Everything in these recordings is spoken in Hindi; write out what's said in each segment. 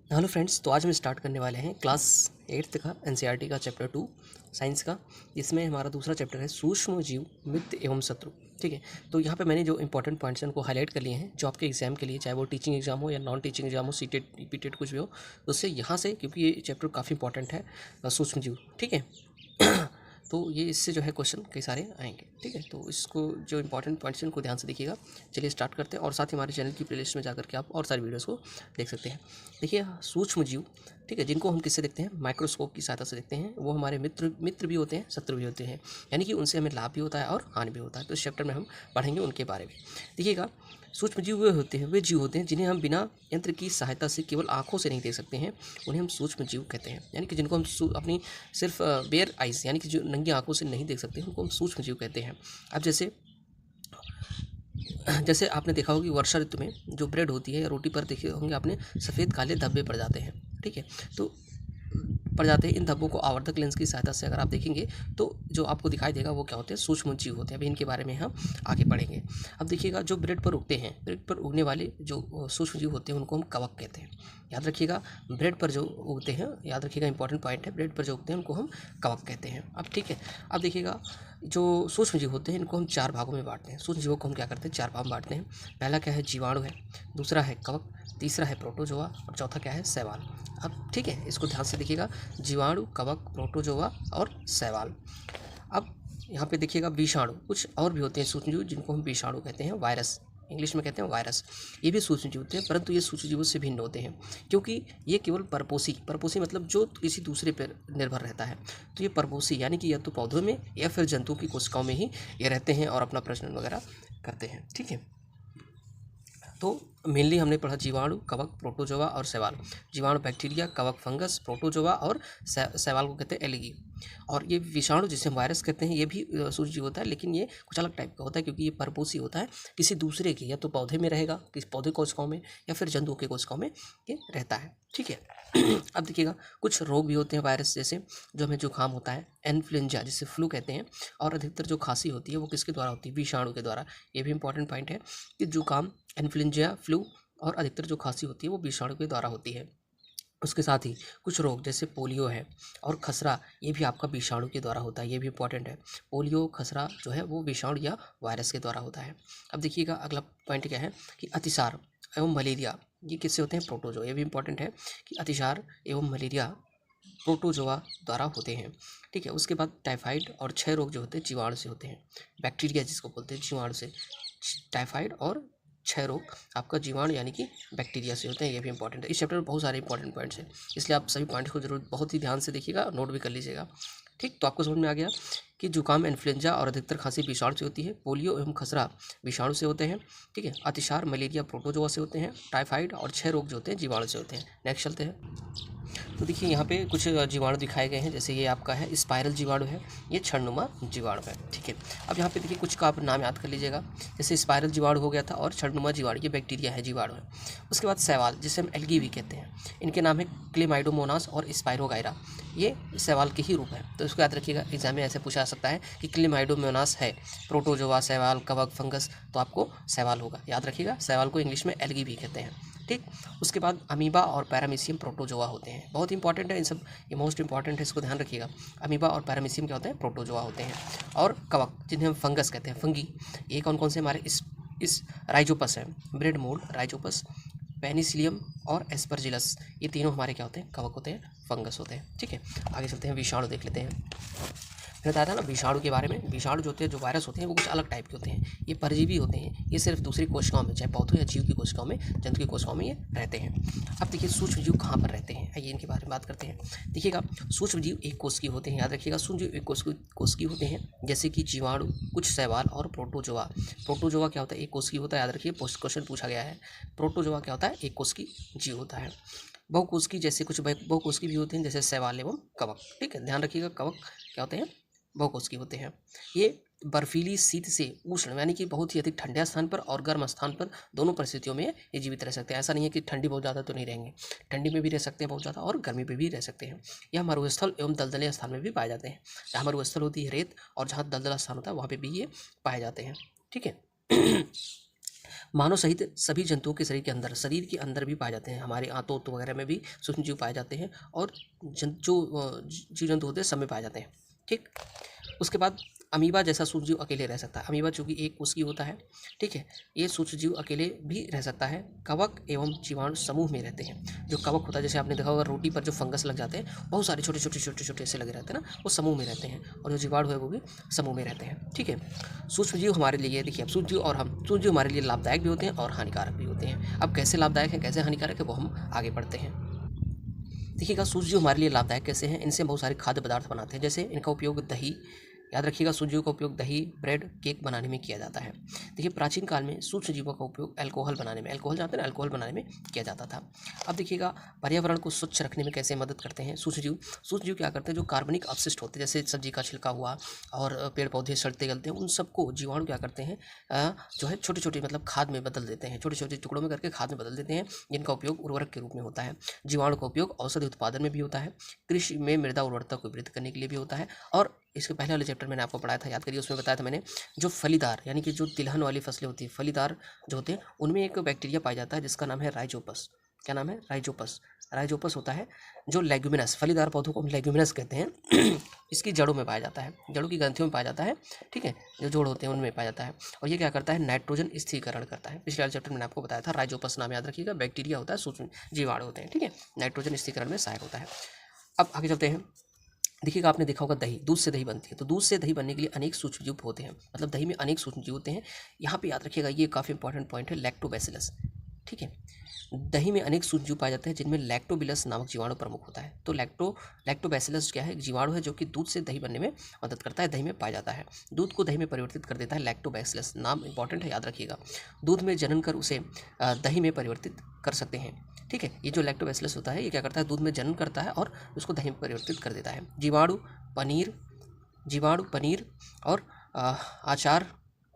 हेलो फ्रेंड्स, तो आज हम स्टार्ट करने वाले हैं क्लास 8th का एनसीईआरटी का चैप्टर 2 साइंस का। इसमें हमारा दूसरा चैप्टर है सूक्ष्म जीव, मित्र एवं शत्रु। ठीक है, तो यहाँ पे मैंने जो इंपॉर्टेंट पॉइंट्स हैं उनको हाईलाइट कर लिए हैं, जो आपके एग्जाम के लिए, चाहे वो टीचिंग एग्जाम हो या नॉन टीचिंग एग्जाम हो, सीटेट रिपीटेड कुछ भी हो, तो उससे यहाँ से, क्योंकि ये चैप्टर काफ़ी इंपॉर्टेंट है सूक्ष्म जीव। ठीक है तो ये इससे जो है क्वेश्चन कई सारे आएंगे। ठीक है, तो इसको जो इंपॉर्टेंट पॉइंट्स हैं उनको ध्यान से देखिएगा। चलिए स्टार्ट करते हैं, और साथ ही हमारे चैनल की प्लेलिस्ट में जाकर के आप और सारी वीडियोस को देख सकते हैं। देखिए सूक्ष्म जीव, ठीक है, जिनको हम किससे देखते हैं, माइक्रोस्कोप की सहायता से देखते हैं। वो हमारे मित्र भी होते हैं, शत्रु भी होते हैं, यानी कि उनसे हमें लाभ भी होता है और हानि भी होता है। तो इस चैप्टर में हम पढ़ेंगे उनके बारे में। देखिएगा, सूक्ष्म जीव वे जीव होते हैं जिन्हें हम बिना यंत्र की सहायता से केवल आंखों से नहीं देख सकते हैं। उन्हें हम सूक्ष्म जीव कहते हैं, यानी कि जिनको हम अपनी सिर्फ बेयर आइज, यानी कि जो नंगी आंखों से नहीं देख सकते, उनको हम सूक्ष्म जीव कहते हैं। अब जैसे जैसे आपने देखा होगा कि वर्षा ऋतु में जो ब्रेड होती है या रोटी पर देखे होंगे आपने, सफ़ेद काले धब्बे पड़ जाते हैं। ठीक है, तो पड़ जाते हैं। इन धब्बों को आवर्धक लेंस की सहायता से अगर आप देखेंगे तो जो आपको दिखाई देगा वो क्या होते हैं, सूक्ष्म जीव होते हैं। अभी इनके बारे में हम आगे पढ़ेंगे। अब देखिएगा, जो ब्रेड पर उगते हैं, ब्रेड पर उगने वाले जो सूक्ष्म जीव होते हैं उनको हम कवक कहते हैं। याद रखिएगा, ब्रेड पर जो उगते हैं, याद रखिएगा इंपॉर्टेंट पॉइंट है, ब्रेड पर जो उगते हैं उनको हम कवक कहते हैं। अब ठीक है, अब देखिएगा, जो सूक्ष्म जीव होते हैं इनको हम चार भागों में बांटते हैं। सूक्ष्म जीवों को हम क्या करते हैं, चार भाग में बांटते हैं। पहला क्या है, जीवाणु है। दूसरा है कवक। तीसरा है प्रोटोजोआ। और चौथा क्या है, शैवाल। अब ठीक है, इसको ध्यान से देखिएगा, जीवाणु, कवक, प्रोटोजोआ और शैवाल। अब यहाँ पे देखिएगा, विषाणु, कुछ और भी होते हैं सूक्ष्म जीव जिनको हम विषाणु कहते हैं, वायरस, इंग्लिश में कहते हैं वायरस। ये भी सूक्ष्म जीव होते हैं, परंतु ये सूक्ष्म जीवों से भिन्न होते हैं, क्योंकि ये केवल परपोषी मतलब जो किसी दूसरे पर निर्भर रहता है। तो ये परपोषी यानी कि या तो पौधों में या फिर जंतुओं की कोशिकाओं में ही ये रहते हैं और अपना प्रजनन वगैरह करते हैं। ठीक है, तो मेनली हमने पढ़ा जीवाणु, कवक, प्रोटोजोआ और शैवाल। जीवाणु बैक्टीरिया, कवक फंगस, प्रोटोजोआ और शैवाल को कहते हैं एल्गी। और ये विषाणु जिसे हम वायरस कहते हैं, ये भी सूक्ष्म जीव होता है, लेकिन ये कुछ अलग टाइप का होता है, क्योंकि ये परपोषी होता है, किसी दूसरे के, या तो पौधे में रहेगा, किसी पौधे कोशिकाओं में, या फिर जंतुओं के कोशिकाओं में ये रहता है। ठीक है अब देखिएगा, कुछ रोग भी होते हैं वायरस जैसे, जो हमें जुकाम होता है, इन्फ्लुएंजा जिसे फ्लू कहते हैं, और अधिकतर जो खांसी होती है वो किसके द्वारा होती है, विषाणु के द्वारा। ये भी इंपॉर्टेंट पॉइंट है कि जुकाम, इन्फ्लुएंजा, फ्लू और अधिकतर जो खांसी होती है वो विषाणु के द्वारा होती है। उसके साथ ही कुछ रोग जैसे पोलियो है और खसरा, ये भी आपका विषाणु के द्वारा होता है, ये भी इंपॉर्टेंट है। पोलियो, खसरा जो है वो विषाणु या वायरस के द्वारा होता है। अब देखिएगा, अगला पॉइंट क्या है कि अतिसार एवं मलेरिया, ये किससे होते हैं, प्रोटोजोआ। ये भी इंपॉर्टेंट है कि अतिसार एवं मलेरिया प्रोटोजोआ द्वारा होते हैं। ठीक है, उसके बाद टाइफाइड और क्षय रोग जो होते हैं जीवाणु से होते हैं। बैक्टीरिया जिसको बोलते हैं, जीवाणु से। टाइफाइड और क्षय रोग आपका जीवाणु यानी कि बैक्टीरिया से होते हैं, ये भी इंपॉर्टेंट है। इस चैप्टर में बहुत सारे इंपॉर्टेंट पॉइंट्स हैं, इसलिए आप सभी पॉइंट्स को जरूर बहुत ही ध्यान से देखिएगा, नोट भी कर लीजिएगा। ठीक, तो आपको समझ में आ गया कि जुकाम, इन्फ्लुएंजा और अधिकतर खांसी विषाणु से होती है। पोलियो एवं खसरा विषाणु से होते हैं। ठीक है, अतिसार, मलेरिया प्रोटोजोआ से होते हैं। टाइफाइड और क्षय रोग जो होते हैं जीवाणु से होते हैं। नेक्स्ट चलते हैं। तो देखिए, यहाँ पे कुछ जीवाणु दिखाए गए हैं, जैसे ये आपका है स्पाइरल जीवाणु है, ये क्षणनुमा जीवाणु है। ठीक है, अब यहाँ पे देखिए कुछ का आप नाम याद कर लीजिएगा, जैसे स्पाइरल जीवाणु हो गया था, और क्षणनुमा जीवाणु ये बैक्टीरिया है, जीवाणु है। उसके बाद शैवाल, जिसे हम एल्गी भी कहते हैं, इनके नाम है क्लेमाइडोमोनास और स्पाइरोगाइरा, ये शैवाल के ही रूप है। तो इसको याद रखिएगा, एग्जाम में ऐसे पूछा जा सकता है कि क्लेमाइडोमोनास है, प्रोटोजोआ, शैवाल, कवक, फंगस, तो आपको शैवाल होगा। याद रखिएगा, शैवाल को इंग्लिश में एल्गी भी कहते हैं। ठीक, उसके बाद अमीबा और पैरामीशियम प्रोटोजोआ होते हैं, बहुत इंपॉर्टेंट है इन सब, ये मोस्ट इंपॉर्टेंट है, इसको ध्यान रखिएगा। अमीबा और पैरामीशियम क्या होते हैं, प्रोटोजोआ होते हैं। और कवक, जिन्हें हम फंगस कहते हैं, फंगी, ये कौन कौन से हमारे इस राइजोपस है, ब्रेड मोल्ड, राइजोपस, पेनिसिलियम और एस्परजिलस, ये तीनों हमारे क्या होते हैं, कवक होते हैं, फंगस होते हैं। ठीक है, आगे चलते हैं, विषाणु देख लेते हैं। मैंने बताया था ना विषाणु के बारे में। विषाणु जो होते हैं, जो वायरस होते हैं, वो कुछ अलग टाइप के होते हैं, ये परजीवी होते हैं, ये सिर्फ दूसरी कोशिकाओं में, चाहे पौधों या जीव की कोशिकाओं में, जंतु की कोशिकाओं में ये रहते हैं। अब देखिए, सूक्ष्म जीव कहाँ पर रहते हैं, आइए इनके बारे में बात करते हैं। देखिएगा, सूक्ष्म जीव एक कोशिकीय होते हैं, याद रखिएगा, सूक्ष्म जीव एक कोशिकीय होते हैं, जैसे कि जीवाणु, कुछ शैवाल और प्रोटोजोआ। प्रोटोजोआ क्या होता है, एक कोशिकीय होता है, याद रखिए, क्वेश्चन पूछा गया है। प्रोटोजोआ क्या होता है, एक कोशिकीय जीव होता है। बहुकोशिकीय, जैसे कुछ बहुकोशिकीय भी होते हैं, जैसे शैवाल एवं कवक। ठीक है, ध्यान रखिएगा, कवक क्या होते हैं, बहुकोशिकीय होते हैं। ये बर्फीली शीत से उष्ण, यानी कि बहुत ही अधिक ठंडे स्थान पर और गर्म स्थान पर, दोनों परिस्थितियों में ये जीवित रह सकते हैं। ऐसा नहीं है कि ठंडी बहुत ज़्यादा तो नहीं रहेंगे, ठंडी में भी रह सकते हैं बहुत ज़्यादा, और गर्मी में भी रह सकते हैं। यह मरुस्थल एवं दलदली स्थान में भी पाए जाते हैं। जहाँ मरुस्थल होती है रेत, और जहाँ दलदला स्थान होता है वहाँ पर भी ये पाए जाते हैं। ठीक है मानव सहित सभी जंतुओं के शरीर के अंदर भी पाए जाते हैं। हमारे आंतों वगैरह में भी सूक्ष्म जीव पाए जाते हैं और जीव जंतु होते हैं सब में पाए जाते हैं। ठीक, उसके बाद अमीबा जैसा सूक्ष्म जीव अकेले रह सकता है। अमीबा चूंकि एक कोशिकीय होता है, ठीक है, ये सूक्ष्म जीव अकेले भी रह सकता है। कवक एवं जीवाणु समूह में रहते हैं। जो कवक होता है, जैसे आपने देखा होगा रोटी पर जो फंगस लग जाते हैं, बहुत सारे छोटे छोटे ऐसे लगे रहते हैं ना, वो समूह में रहते हैं। और जो जीवाणु है वो भी समूह में रहते हैं। ठीक है, सूक्ष्म जीव हमारे लिए, देखिए अब सूक्ष्म जीव हमारे लिए लाभदायक भी होते हैं और हानिकारक भी होते हैं। अब कैसे लाभदायक है कैसे हानिकारक है वो हम आगे पढ़ते हैं। देखिएगा सूक्ष्म जीव हमारे लिए लाभदायक कैसे हैं। इनसे बहुत सारे खाद्य पदार्थ बनाते हैं। जैसे इनका उपयोग दही, याद रखिएगा सूक्ष्म जीवों का उपयोग दही, ब्रेड, केक बनाने में किया जाता है। देखिए प्राचीन काल में सूक्ष्म जीवों का उपयोग अल्कोहल बनाने में, अल्कोहल जानते हैं ना, अल्कोहल बनाने में किया जाता था। अब देखिएगा पर्यावरण को स्वच्छ रखने में कैसे मदद करते हैं सूक्ष्म जीव क्या करते हैं, जो कार्बनिक अपशिष्ट होते हैं, जैसे सब्जी का छिलका हुआ और पेड़ पौधे सड़ते गलते हैं, उन सबको जीवाणु क्या करते हैं, जो है छोटे छोटे मतलब खाद में बदल देते हैं, छोटे छोटे टुकड़ों में करके खाद में बदल देते हैं, जिनका उपयोग उर्वरक के रूप में होता है। जीवाणु का उपयोग औषधि उत्पादन में भी होता है, कृषि में मृदा उर्वरता को वृद्धि करने के लिए भी होता है। और इसके पहले वाले चैप्टर मैंने आपको पढ़ाया था, याद करिए, उसमें बताया था मैंने, जो फलीदार यानी कि जो तिलहन वाली फसलें होती है, फलीदार जो होते हैं, उनमें एक बैक्टीरिया पाया जाता है जिसका नाम है राइजोपस। क्या नाम है? राइजोपस होता है जो लेग्यूमिनस, फलीदार पौधों को हम लेग्यूमिनस कहते हैं। इसकी जड़ों में पाया जाता है, जड़ों की ग्रंथियों में पाया जाता है। ठीक है, जो जोड़ होते हैं उनमें पाया जाता है। और ये क्या करता है, नाइट्रोजन स्थिरीकरण करता है। पिछले वाले चैप्टर में मैंने आपको बताया था, राइजोपस नाम याद रखिएगा, बैक्टीरिया होता है, सूक्ष्म जीवाणु होते हैं। ठीक है, नाइट्रोजन स्थिरीकरण में सहायक होता है। अब आगे चलते हैं। देखिएगा आपने देखा होगा दही, दूध से दही बनती है, तो दूध से दही बनने के लिए अनेक सूक्ष्मजीव होते हैं, मतलब दही में अनेक सूक्ष्मजीव होते हैं। यहाँ पे याद रखिएगा, ये काफ़ी इंपॉर्टेंट पॉइंट है, लैक्टोबैसिलस। ठीक है, दही में अनेक सूक्ष्मजीव पाए जाते हैं जिनमें लैक्टोबिलस नामक जीवाणु प्रमुख होता है। तो लैक्टोबैसिलस क्या है, जीवाणु है जो कि दूध से दही बनने में मदद करता है, दही में पाया जाता है। दूध को दही में परिवर्तित कर देता है लैक्टोबैसिलस, नाम इंपॉर्टेंट है, याद रखिएगा। दूध में जनन कर उसे दही में परिवर्तित कर सकते हैं। ठीक है, ये जो लैक्टोबैसिलस होता है, ये क्या करता है, दूध में जनन करता है और उसको दही में परिवर्तित कर देता है। जीवाणु पनीर और आचार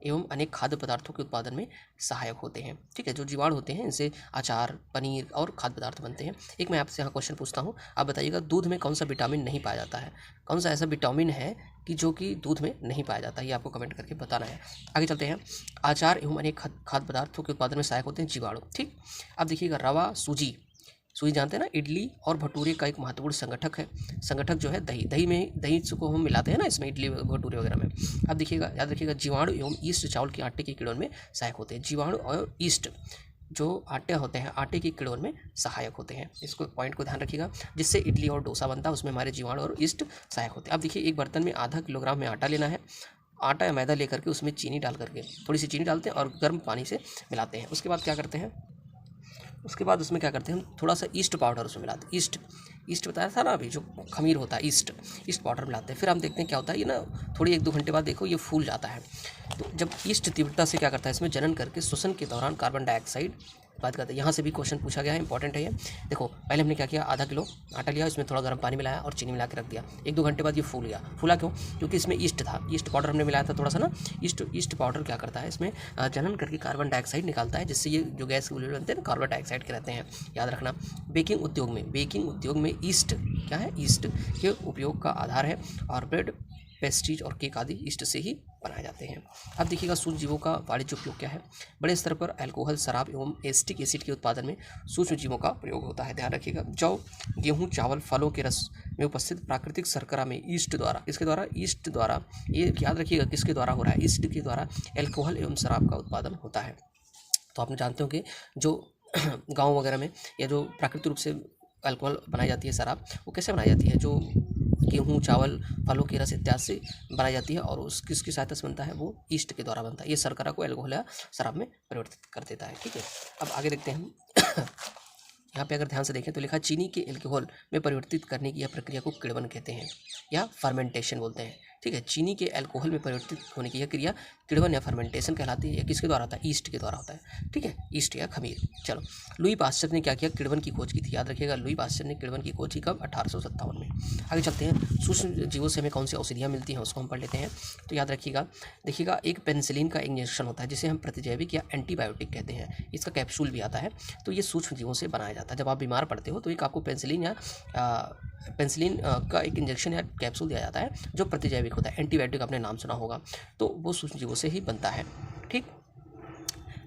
एवं अनेक खाद्य पदार्थों के उत्पादन में सहायक होते हैं। ठीक है, जो जीवाणु होते हैं इनसे अचार, पनीर और खाद्य पदार्थ बनते हैं। एक मैं आपसे यहाँ क्वेश्चन पूछता हूँ, आप बताइएगा दूध में कौन सा विटामिन नहीं पाया जाता है, कौन सा ऐसा विटामिन है कि जो कि दूध में नहीं पाया जाता है, ये आपको कमेंट करके बताना है। आगे चलते हैं। अचार एवं अनेक खाद्य पदार्थों के उत्पादन में सहायक होते हैं जीवाणु। ठीक, अब देखिएगा रवा, सूजी जानते हैं ना, इडली और भटूरे का एक महत्वपूर्ण संगठक है। संगठक जो है दही को हम मिलाते हैं ना इसमें, इडली भटूरे वगैरह में। अब देखिएगा, याद रखिएगा, जीवाणु एवं ईस्ट चावल के आटे के किण्वन में सहायक होते हैं। जीवाणु और ईस्ट जो आटे होते हैं, आटे के किण्वन में सहायक होते हैं। इसको पॉइंट को ध्यान रखिएगा, जिससे इडली और डोसा बनता है, उसमें हमारे जीवाणु और ईस्ट सहायक होते हैं। अब देखिए, एक बर्तन में आधा किलोग्राम में आटा लेना है। आटा या मैदा लेकर के उसमें चीनी डाल करके, थोड़ी सी चीनी डालते हैं और गर्म पानी से मिलाते हैं। उसके बाद क्या करते हैं, उसके बाद उसमें क्या करते हैं, हम थोड़ा सा ईस्ट पाउडर उसमें मिलाते हैं। ईस्ट बताया था ना अभी, जो खमीर होता है, ईस्ट पाउडर मिलाते हैं। फिर हम देखते हैं क्या होता है, ये ना थोड़ी 1-2 घंटे बाद देखो ये फूल जाता है। तो जब ईस्ट तीव्रता से क्या करता है, इसमें जनन करके श्वसन के दौरान कार्बन डाइऑक्साइड बात करते हैं। यहाँ से भी क्वेश्चन पूछा गया है, इंपॉर्टेंट है ये। देखो पहले हमने क्या किया, आधा किलो आटा लिया, इसमें थोड़ा गर्म पानी मिलाया और चीनी मिला के रख दिया। 1-2 घंटे बाद ये फूल गया। फूला क्यों? क्योंकि इसमें ईस्ट था, ईस्ट पाउडर हमने मिलाया था थोड़ा सा ना। ईस्ट पाउडर क्या करता है, इसमें जनन करके कार्बन डाइऑक्साइड निकालता है, जिससे ये जो गैस के बुलबुले बनते हैं ना, कार्बन डाइऑक्साइड के रहते हैं, याद रखना। बेकिंग उद्योग में ईस्ट क्या है, ईस्ट के उपयोग का आधार है। और ब्रेड, पेस्ट्रीज और केक आदि ईस्ट से ही बनाए जाते हैं। अब देखिएगा सूक्ष्म जीवों का वाणिज्य उपयोग क्या है। बड़े स्तर पर अल्कोहल, शराब एवं एसिटिक एसिड के उत्पादन में सूक्ष्म जीवों का प्रयोग होता है, ध्यान रखिएगा। जौ, गेहूं, चावल, फलों के रस में उपस्थित प्राकृतिक शर्करा में ईस्ट द्वारा ये याद रखिएगा किसके द्वारा हो रहा है, ईस्ट के द्वारा अल्कोहल एवं शराब का उत्पादन होता है। तो आपने जानते हो कि जो गाँव वगैरह में या जो प्राकृतिक रूप से अल्कोहल बनाई जाती है, शराब, वो कैसे बनाई जाती है, जो गेहूँ, चावल, फलों के रस इत्यादि से बनाई जाती है और उस किसकी सहायता से बनता है, वो ईस्ट के द्वारा बनता है। ये शर्करा को अल्कोहल या शराब में परिवर्तित कर देता है। ठीक है, अब आगे देखते हैं हम। यहाँ पे अगर ध्यान से देखें तो लिखा, चीनी के अल्कोहल में परिवर्तित करने की यह प्रक्रिया को किण्वन कहते हैं या फर्मेंटेशन बोलते हैं। ठीक है, चीनी के अल्कोहल में परिवर्तित होने की यह क्रिया किण्वन या फर्मेंटेशन कहलाती है। यह किसके द्वारा होता है, ईस्ट के द्वारा होता है। ठीक है, ईस्ट या खमीर। चलो, लुई पास्चर ने क्या किया, किण्वन की खोज की थी, याद रखिएगा। लुई पास्चर ने किण्वन की खोज की कब, 1857 में। आगे चलते हैं। सूक्ष्म जीवों से हमें कौन सी औषधियाँ मिलती हैं, उसको हम पढ़ लेते हैं। तो याद रखिएगा, देखिएगा, एक पेनिसिलिन का इंजेक्शन होता है जिसे हम प्रतिजैविक या एंटीबायोटिक कहते हैं। इसका कैप्सूल भी आता है। तो ये सूक्ष्म जीवों से बनाया जाता है। जब आप बीमार पड़ते हो तो एक आपको पेनिसिलिन का एक इंजेक्शन या कैप्सूल दिया जाता है जो प्रतिजैविक होता है। एंटीबायोटिक आपने नाम सुना होगा, तो वो सूक्ष्म जीवों से ही बनता है। ठीक,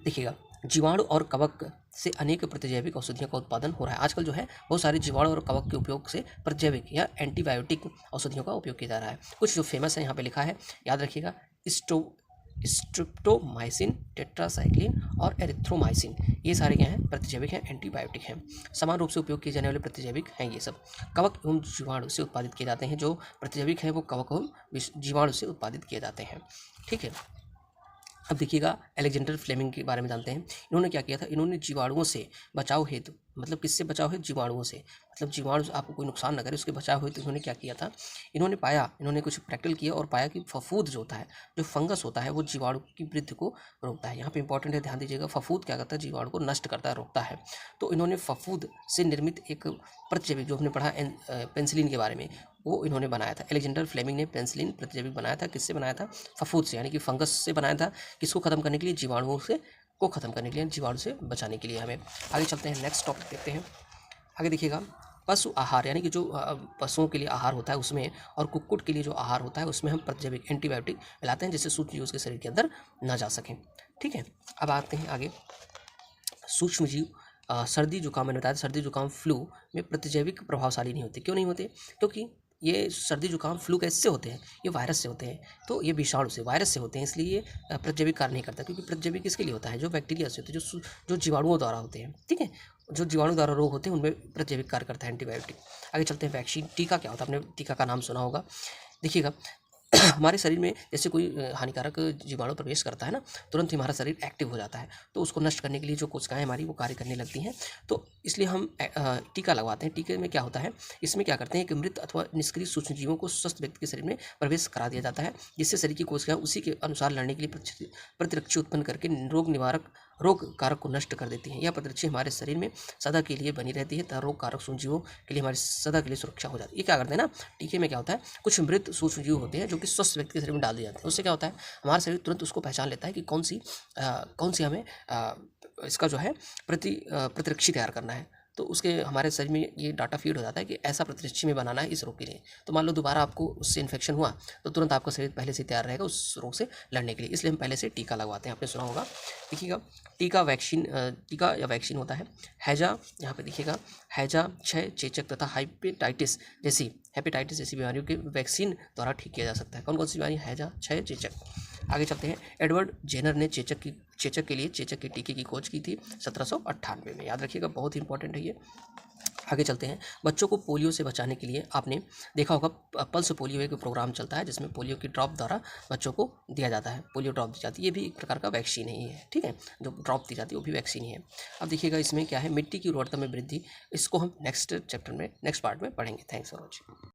देखिएगा, जीवाणु और कवक से अनेक प्रतिजैविक औषधियों का उत्पादन हो रहा है। आजकल जो है बहुत सारे जीवाणु और कवक के उपयोग से प्रतिजैविक या एंटीबायोटिक औषधियों का उपयोग किया जा रहा है। कुछ जो फेमस है यहाँ पे लिखा है, याद रखिएगा, स्ट्रिप्टोमाइसिन, टेट्रासाइक्लिन और एरिथ्रोमाइसिन, ये सारे क्या हैं, प्रतिजैविक हैं, एंटीबायोटिक हैं। समान रूप से उपयोग किए जाने वाले प्रतिजैविक हैं ये सब। कवक एवं जीवाणु से उत्पादित किए जाते हैं। जो प्रतिजैविक हैं वो कवक एवं जीवाणु से उत्पादित किए जाते हैं। ठीक है, अब देखिएगा अलेक्जेंडर फ्लेमिंग के बारे में जानते हैं। इन्होंने क्या किया था, इन्होंने जीवाणुओं से बचाव हेतु, मतलब किससे बचाव है, जीवाणुओं से, मतलब जीवाणु आपको कोई नुकसान न करे उसके बचाव हेतु इन्होंने क्या किया था, इन्होंने कुछ प्रैक्टिकल किया और पाया कि फफूंद जो होता है, जो फंगस होता है, वो जीवाणु की वृद्धि को रोकता है। यहाँ पे इंपॉर्टेंट है, ध्यान दीजिएगा, फफूंद क्या करता है, जीवाणु को नष्ट करता है, रोकता है। तो इन्होंने फफूंद से निर्मित एक प्रतिजैविक, जो हमने पढ़ा पेनिसिलिन के बारे में, वो इन्होंने बनाया था। अलेक्जेंडर फ्लेमिंग ने पेनिसिलिन प्रतिजैविक बनाया था। किससे बनाया था, फफूंद से, यानी कि फंगस से बनाया था। किसको खत्म करने के लिए, जीवाणुओं से को खत्म करने के लिए, जीवाणु से बचाने के लिए। हमें आगे चलते हैं, नेक्स्ट टॉपिक देखते हैं। आगे देखिएगा, पशु आहार, यानी कि जो पशुओं के लिए आहार होता है उसमें, और कुक्कुट के लिए जो आहार होता है उसमें हम प्रतिजैविक एंटीबायोटिक मिलाते हैं, जिससे सूक्ष्म जीव उसके शरीर के अंदर ना जा सकें। ठीक है, अब आते हैं आगे। सूक्ष्म जीव सर्दी जुकाम, मैंने बताया सर्दी जुकाम फ्लू में प्रतिजैविक प्रभावशाली नहीं होते। क्यों नहीं होते, क्योंकि ये सर्दी जुकाम फ्लू कैसे होते हैं, ये वायरस से होते हैं। तो ये विषाणु से, वायरस से होते हैं, इसलिए ये प्रतिजैविक कार्य नहीं करता। क्योंकि प्रतिजैविक किसके लिए होता है, जो बैक्टीरिया से होते हैं, जो जीवाणुओं द्वारा होते हैं। ठीक है, जो जीवाणु द्वारा रोग होते हैं उनमें प्रतिजैविक कार्य करता है एंटीबायोटिक। आगे चलते हैं, वैक्सीन, टीका क्या होता है, आपने टीका का नाम सुना होगा। देखिएगा, हमारे शरीर में जैसे कोई हानिकारक जीवाणु प्रवेश करता है ना, तुरंत ही हमारा शरीर एक्टिव हो जाता है। तो उसको नष्ट करने के लिए जो कोशिकाएं हमारी वो कार्य करने लगती हैं। तो इसलिए हम टीका लगवाते हैं। टीके में क्या होता है, इसमें क्या करते हैं कि मृत अथवा निष्क्रिय सूक्ष्म जीवों को स्वस्थ व्यक्ति के शरीर में प्रवेश करा दिया जाता है, जिससे शरीर की कोशिकाएं उसी के अनुसार लड़ने के लिए प्रतिरक्षी उत्पन्न करके रोग कारक को नष्ट कर देती हैं। यह प्रतिरक्षी हमारे शरीर में सदा के लिए बनी रहती है, तथा रोग कारक सूक्ष्म जीवों के लिए हमारी सदा के लिए सुरक्षा हो जाती है। ये क्या करते हैं ना, टीके में क्या होता है, कुछ मृत सूक्ष्म जीव होते हैं जो कि स्वस्थ व्यक्ति के शरीर में डाल दिए जाते हैं। उससे क्या होता है, हमारा शरीर तुरंत उसको पहचान लेता है कि कौन सी हमें इसका जो है प्रतिरक्षी तैयार करना है। तो उसके हमारे शरीर में ये डाटा फीड हो जाता है कि ऐसा प्रतिरक्षी में बनाना है इस रोग के लिए। तो मान लो दोबारा आपको उससे इन्फेक्शन हुआ तो तुरंत आपका शरीर पहले से तैयार रहेगा उस रोग से लड़ने के लिए। इसलिए हम पहले से टीका लगवाते हैं, आपने सुना होगा। देखिएगा, टीका या वैक्सीन होता है हैजा, यहाँ पे देखिएगा, हैजा, क्षय, चेचक तथा हेपेटाइटिस जैसी बीमारियों के वैक्सीन द्वारा ठीक किया जा सकता है। कौन कौन सी बीमारी, हैजा, क्षय, चेचक। आगे चलते हैं, एडवर्ड जेनर ने चेचक के टीके की खोज की थी 1798 में। याद रखिएगा, बहुत ही इंपॉर्टेंट है ये। आगे चलते हैं, बच्चों को पोलियो से बचाने के लिए आपने देखा होगा पल्स पोलियो एक प्रोग्राम चलता है, जिसमें पोलियो की ड्रॉप द्वारा बच्चों को दिया जाता है, पोलियो ड्रॉप दी जाती है। ये भी एक प्रकार का वैक्सीन ही है। ठीक है, जो ड्रॉप दी जाती है वो भी वैक्सीन ही है। अब देखिएगा, इसमें क्या है, मिट्टी की उर्वरता में वृद्धि। इसको हम नेक्स्ट चैप्टर में, नेक्स्ट पार्ट में पढ़ेंगे। Thanks for watching.